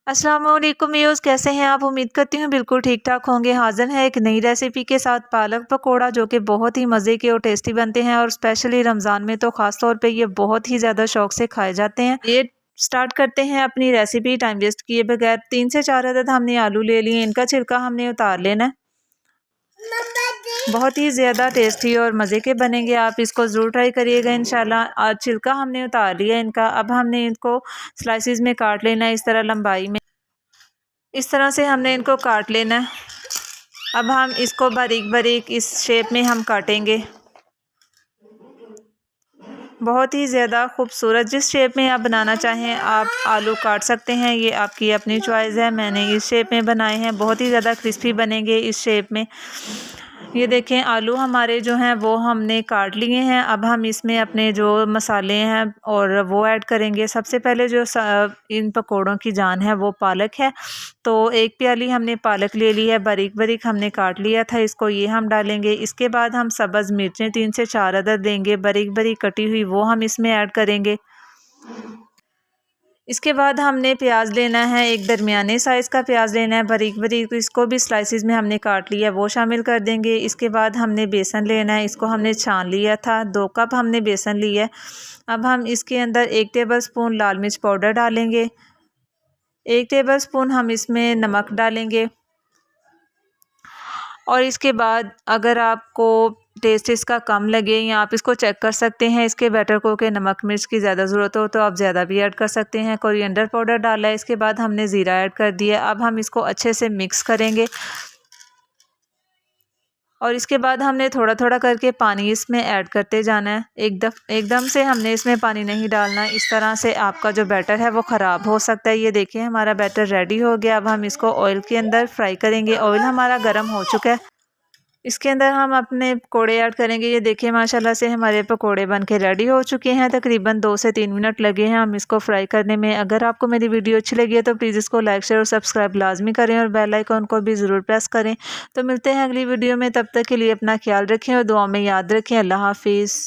अस्सलाम वालेकुम व्यूअर्स, कैसे हैं आप? उम्मीद करती हूँ बिल्कुल ठीक-ठाक होंगे। हाज़िर है एक नई रेसिपी के साथ पालक पकौड़ा, जो कि बहुत ही मज़े के और टेस्टी बनते हैं और स्पेशली रमज़ान में तो ख़ास तौर पे ये बहुत ही ज़्यादा शौक से खाए जाते हैं। ये स्टार्ट करते हैं अपनी रेसिपी टाइम वेस्ट किए बगैर। 3 से 4 अदद हमने आलू ले लिए, इनका छिलका हमने उतार लेना है। बहुत ही ज़्यादा टेस्टी और मज़े के बनेंगे, आप इसको ज़रूर ट्राई करिएगा इंशाल्लाह। आज छिलका हमने उतार लिया इनका, अब हमने इनको स्लाइसिस में काट लेना है, इस तरह लंबाई में। इस तरह से हमने इनको काट लेना है। अब हम इसको बारीक बारीक इस शेप में हम काटेंगे। बहुत ही ज़्यादा खूबसूरत, जिस शेप में आप बनाना चाहें आप आलू काट सकते हैं, ये आपकी अपनी चॉइस है। मैंने इस शेप में बनाए हैं, बहुत ही ज़्यादा क्रिस्पी बनेंगे इस शेप में। ये देखें, आलू हमारे जो हैं वो हमने काट लिए हैं। अब हम इसमें अपने जो मसाले हैं और वो ऐड करेंगे। सबसे पहले जो इन पकौड़ों की जान है वो पालक है, तो 1 प्याली हमने पालक ले ली है, बारीक बारीक हमने काट लिया था इसको, ये हम डालेंगे। इसके बाद हम सब्ज़ मिर्चें 3 से 4 अदद लेंगे, बारीक बारीक कटी हुई, वो हम इसमें ऐड करेंगे। इसके बाद हमने प्याज लेना है, एक दरमियाने साइज़ का प्याज लेना है, बारीक बारीक, इसको भी स्लाइसिस में हमने काट लिया, वो शामिल कर देंगे। इसके बाद हमने बेसन लेना है, इसको हमने छान लिया था, 2 कप हमने बेसन लिया है। अब हम इसके अंदर 1 टेबलस्पून लाल मिर्च पाउडर डालेंगे, 1 टेबलस्पून हम इसमें नमक डालेंगे। और इसके बाद अगर आपको टेस्ट इसका कम लगे या आप इसको चेक कर सकते हैं इसके बैटर को कि नमक मिर्च की ज़्यादा ज़रूरत हो तो आप ज़्यादा भी ऐड कर सकते हैं। कोरिएंडर पाउडर डाला है, इसके बाद हमने ज़ीरा ऐड कर दिया। अब हम इसको अच्छे से मिक्स करेंगे और इसके बाद हमने थोड़ा थोड़ा करके पानी इसमें ऐड करते जाना है। एकदम से हमने इसमें पानी नहीं डालना, इस तरह से आपका जो बैटर है वो ख़राब हो सकता है। ये देखिए, हमारा बैटर रेडी हो गया। अब हम इसको ऑयल के अंदर फ्राई करेंगे। ऑयल हमारा गर्म हो चुका है, इसके अंदर हम अपने पकौड़े ऐड करेंगे। ये देखिए, माशाल्लाह से हमारे पकौड़े बनके रेडी हो चुके हैं। तकरीबन 2 से 3 मिनट लगे हैं हम इसको फ्राई करने में। अगर आपको मेरी वीडियो अच्छी लगी है तो प्लीज़ इसको लाइक शेयर और सब्सक्राइब लाजमी करें और बेल आइकन को भी ज़रूर प्रेस करें। तो मिलते हैं अगली वीडियो में, तब तक के लिए अपना ख्याल रखें और दुआ में याद रखें। अल्लाह हाफिज़।